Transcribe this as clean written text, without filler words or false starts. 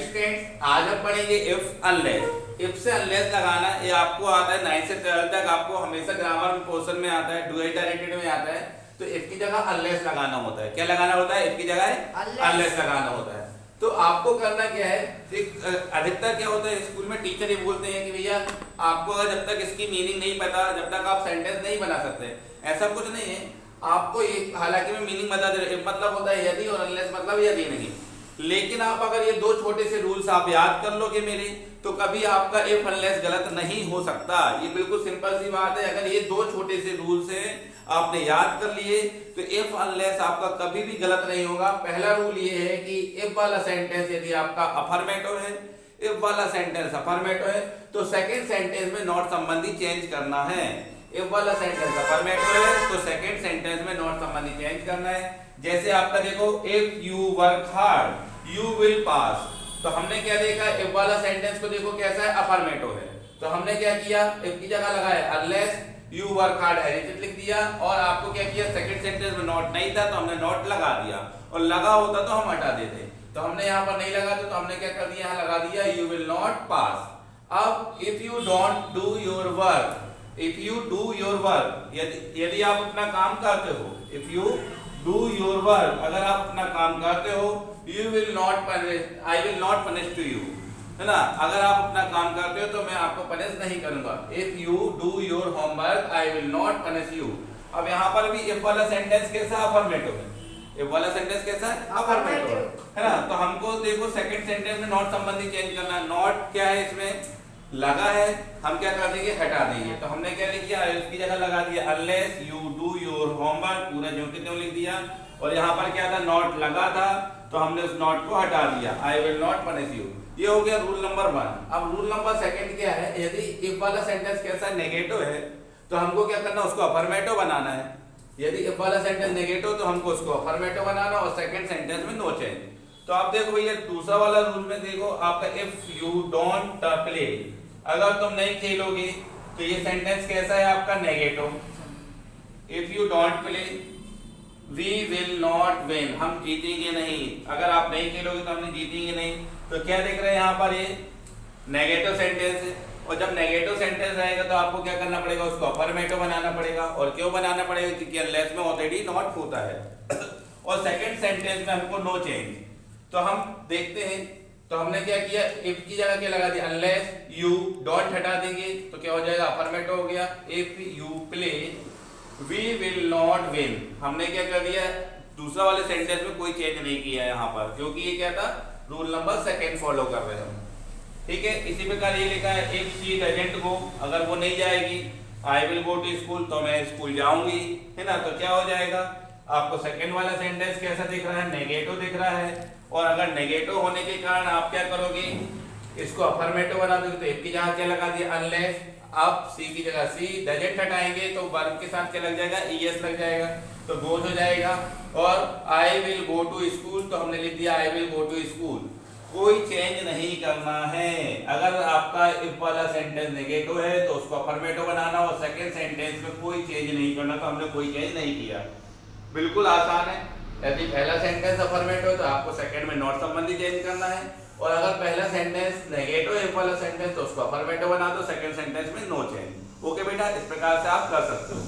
Students, आज हम पढ़ेंगे इफ अनलेस। इफ से अनलेस लगाना ये आपको आता है 9 से 12 तक, आपको हमेशा ग्रामर पोर्शन में आता है, डू डायरेक्टेड में आता है। तो इफ की जगह अनलेस लगाना होता है। क्या लगाना होता है? इफ की जगह अनलेस लगाना होता है। तो आपको करना क्या है, अधिकतर क्या होता है स्कूल में टीचर ये बोलते हैं कि भैया आपको अगर जब तक इसकी मीनिंग नहीं पता, जब तक आप सेंटेंस नहीं बना सकते। ऐसा कुछ नहीं है, आपको ये हालांकि मैं मीनिंग बता दे रहा, मतलब होता है यदि और अनलेस मतलब यदि नहीं। लेकिन आप अगर ये दो छोटे से रूल्स आप याद कर लोगे मेरे, तो कभी आपका इफ अनलेस गलत नहीं हो सकता। ये बिल्कुल सिंपल सी बात है। अगर ये दो छोटे से रूल्स हैं आपने याद कर लिए तो इफ अनलेस आपका कभी भी गलत नहीं होगा। पहला रूल ये है कि इफ वाला सेंटेंस यदि आपका अफर्मेटिव है, इफ वाला सेंटेंस अफर्मेटिव है, तो सेकंड सेंटेंस में नॉट संबंधी चेंज करना है। इफ वाला सेंटेंस अफर्मेटिव है तो सेकंड सेंटेंस में नॉट संबंधी चेंज करना है। जैसे आपका देखो, if you work hard you will pass. तो हमने क्या देखा, इफ वाला सेंटेंस को देखो कैसा है, अफर्मेटिव है। तो हमने क्या किया, इफ की जगह लगाया unless you work hard edited लिख दिया। और आपको क्या किया, सेकंड सेंटेंस में नॉट नहीं था तो हमने नॉट लगा दिया, और लगा होता तो हम हटा देते। तो हमने यहाँ पर नहीं लगा तो हमने क्या कर दिया, यहाँ लगा दिया यू विल नॉट पास। अब if you don't do your work, if you do your work, यदि आप अपना काम करते हो, if you do your work, अगर आप अपना काम करते हो, you will not punish, I will not punish to you, है ना। अगर आप अपना काम करते हो तो मैं आपको पनिश नहीं करूंगा। If you do your homework I will not punish you. अब यहाँ पर भी इफ वाला सेंटेंस कैसा, अफर्मेटिव है। इफ वाला सेंटेंस कैसा है, अफर्मेटिव है ना। तो हमको देखो सेकंड सेंटेंस में नॉट संबंधी चेंज करना है। नॉट क्या है, इसमें लगा है, हम क्या कर देंगे, हटा देंगे। तो हमने क्या लिख दिया, इसकी जगह लगा दिया unless you do your homework, पूरा ज्यों के त्यों लिख दिया। और यहाँ पर क्या था, नॉट लगा था तो हमने उस नॉट को हटा दिया, I will not punish you. ये हो गया रूल नंबर 1। अब रूल नंबर 2 क्या है, यदि इफ वाला सेंटेंस कैसा नेगेटिव है तो हमको क्या करना, उसको अफर्मेटिव बनाना है। यदि इफ वाला सेंटेंस नेगेटिव तो हमको उसको अफर्मेटिव बनाना, और सेकंड सेंटेंस में नो चेंज। तो आप देखो भैया दूसरा वाला रूल में देखो, आपका इफ यू डोंट प्ले, अगर तुम नहीं खेलोगे तो ये सेंटेंस कैसा है आपका, negative. If you don't play we will not win, हम जीतेंगे नहीं। अगर आप नहीं खेलोगे तो हमने जीतेंगे नहीं। तो क्या देख रहे हैं यहाँ पर, ये नेगेटिव सेंटेंस है। और जब नेगेटिव सेंटेंस रहेगा तो आपको क्या करना पड़ेगा, उसको अफर्मेटिव बनाना पड़ेगा। और क्यों बनाना पड़ेगा, क्योंकि अनलेस में ऑलरेडी नॉट होता है। और सेकंड सेंटेंस में हमको नो चेंज। तो हम देखते हैं, तो हमने क्या किया, इफ की जगह क्या लगा दिया, अनलेस यू डोंट हटा देंगे तो क्या हो जाएगा, अफर्मेटिव हो गया। If you play we will not win, हमने क्या कर दिया, दूसरा वाले सेंटेंस में कोई चेंज नहीं किया यहाँ पर, क्योंकि ये क्या था, रूल नंबर 2 फॉलो कर रहे हैं। ठीक है, इसी प्रकार ये लिखा है इफ शी डजंट गो, अगर वो नहीं जाएगी, I will go to school, तो मैं स्कूल जाऊंगी, है ना। तो क्या हो जाएगा, आपको सेकंड वाला सेंटेंस कैसा दिख रहा है, नेगेटिव दिख रहा है। और अगर नेगेटिव होने के कारण आप क्या करोगे, इसको अफर्मेटिव बना दोगे। तो इफ की जगह क्या लगा दिया, अनलेस। अब सी की जगह सी, डजंट हटाएंगे तो वर्ब के साथ क्या लग जाएगा, ईएस लग जाएगा, तो गोज हो जाएगा। और I will go to school, तो हमने लिख दिया I will go to school. कोई चेंज नहीं करना है। अगर आपका इफ वाला सेंटेंस नेगेटिव है तो उसको अफर्मेटिव बनाना, और सेकंड सेंटेंस में कोई चेंज नहीं करना। तो हमने कोई चेंज नहीं किया, बिल्कुल आसान है। यदि पहला सेंटेंस अफर्मेटिव है तो आपको सेकंड में नॉट संबंधी चेंज करना है। और अगर पहला सेंटेंस नेगेटिव है, इफ वाला सेंटेंस, तो उसको अफर्मेटिव बना दो, सेकंड सेंटेंस में नो चेंज। ओके बेटा, इस प्रकार से आप कर सकते हो।